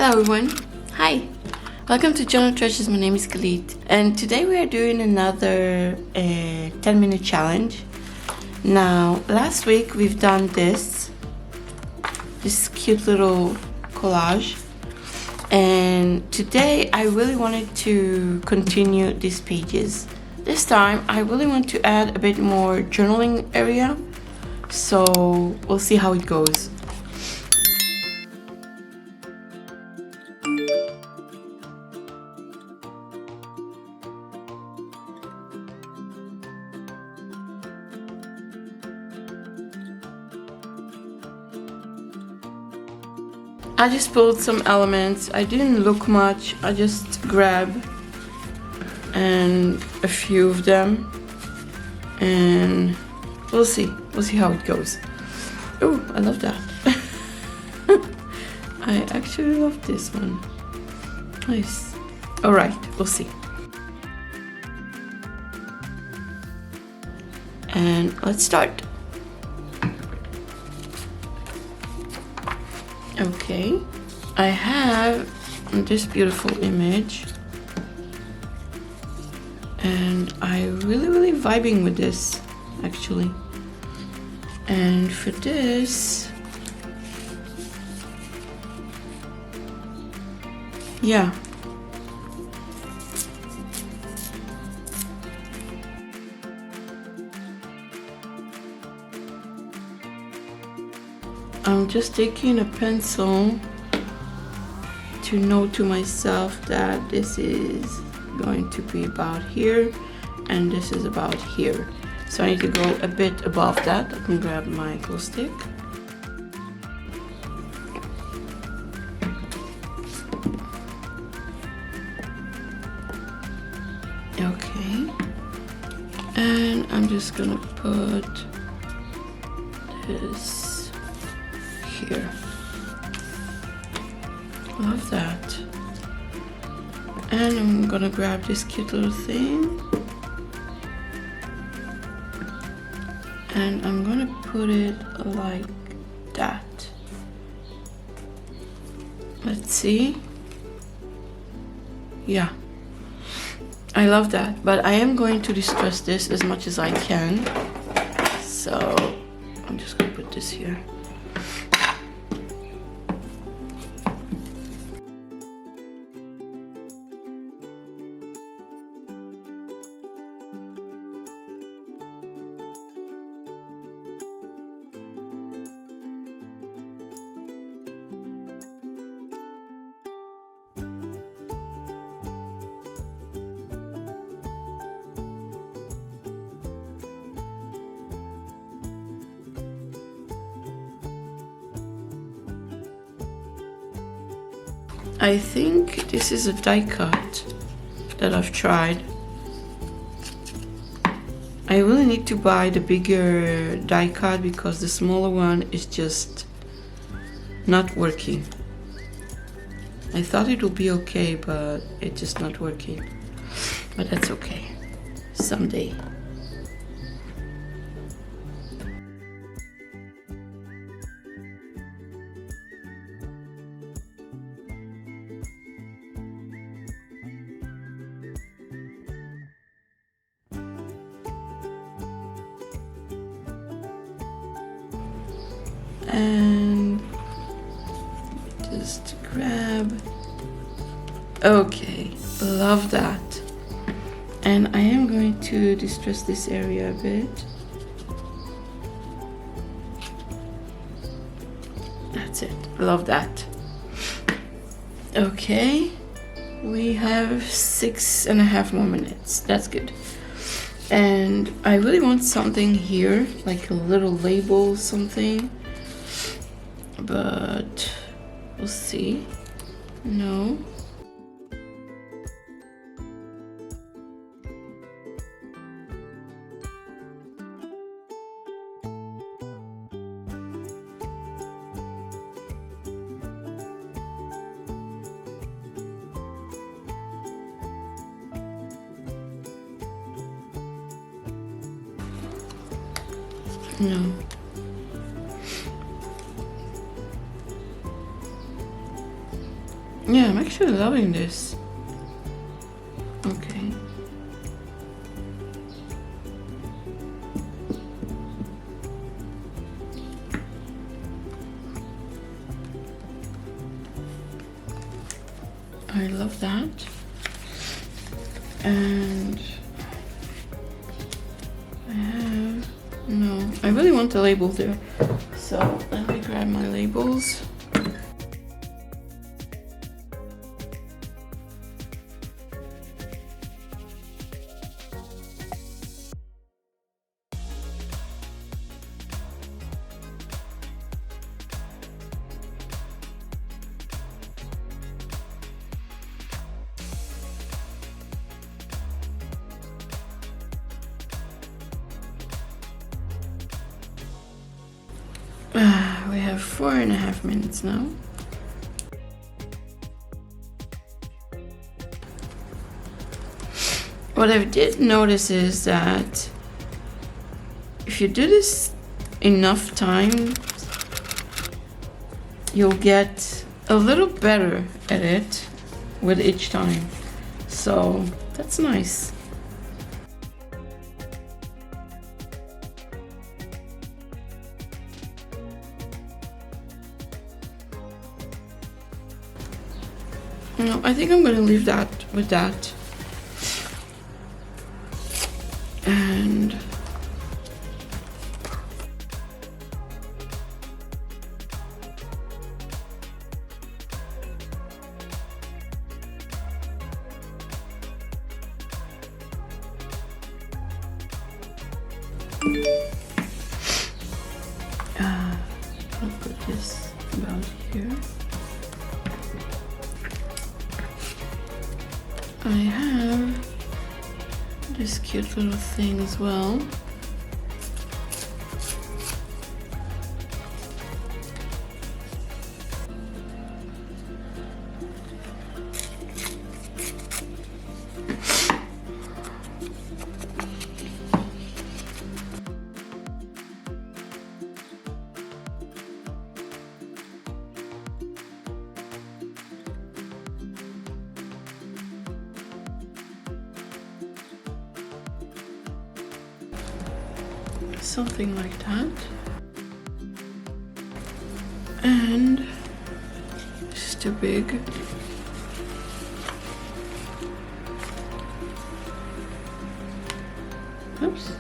Hello everyone, hi! Welcome to Journal Treasures. My name is Khalid, and today we are doing another 10-minute challenge. Now, last week we've done this cute little collage, and today I really wanted to continue these pages. This time I really want to add a bit more journaling area, so we'll see how it goes. I just pulled some elements. I didn't look much. I just grabbed a few of them, and we'll see how it goes. Oh, I love that. I actually love this one. Nice. All right, we'll see. And let's start. Okay, I have this beautiful image, and I'm really vibing with this actually. And for this, yeah, I'm just taking a pencil to note to myself that this is going to be about here and this is about here. So I need to go a bit above that. I can grab my glue stick. Okay. And I'm just gonna put this here. Love that. And I'm gonna grab this cute little thing, and I'm gonna put it like that. Let's see. Yeah, I love that, but I am going to distress this as much as I can, so I'm just gonna put this here. I think this is a die cut that I've tried. I really need to buy the bigger die cut because the smaller one is just not working. I thought it would be okay, but it's just not working. But that's okay. Someday. And just grab. Okay, love that. And I am going to distress this area a bit. That's it, love that. Okay, we have 6.5 more minutes. That's good. And I really want something here, like a little label, something. But we'll see. No. No. Yeah, I'm actually loving this. Okay. I love that. And I really want the label there. So let me grab my labels. We have 4.5 minutes now. What I did notice is that if you do this enough time, you'll get a little better at it with each time. So that's nice. No, I think I'm gonna leave that with that. And I'll put this about here. I have this cute little thing as well. Something like that. And it's too big. Oops.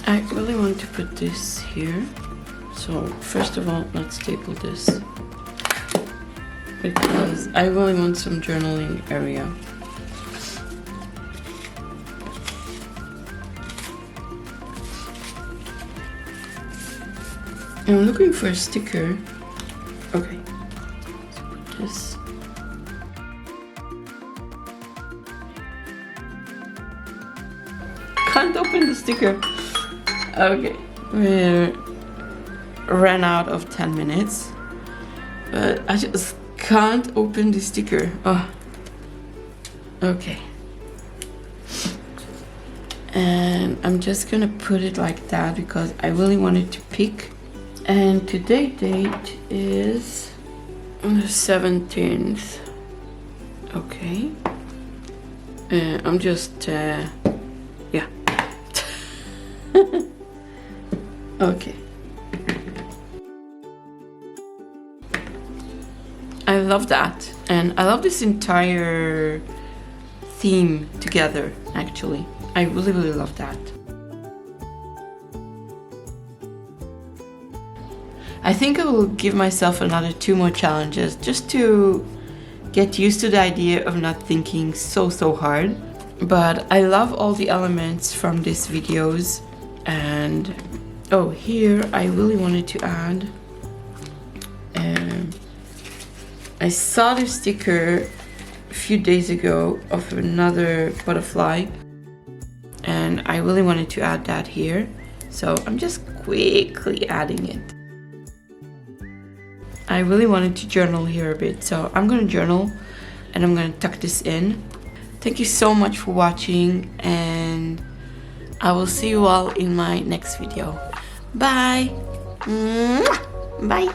I really want to put this here. So first of all, let's staple this because I really want some journaling area. I'm looking for a sticker. Okay, let's put this. Can't open the sticker. Okay, we ran out of 10 minutes, but I just can't open the sticker. Oh, okay. And I'm just gonna put it like that because I really wanted to pick. And today's date is On the 17th. Okay. I'm just, yeah. Okay. I love that. And I love this entire theme together, actually. I really, really love that. I think I will give myself another 2 more challenges just to get used to the idea of not thinking so hard. But I love all the elements from these videos. And oh, here I really wanted to add, I saw the sticker a few days ago of another butterfly, and I really wanted to add that here. So I'm just quickly adding it. I really wanted to journal here a bit, so I'm gonna journal and I'm gonna tuck this in. Thank you so much for watching, and I will see you all in my next video. Bye. Bye.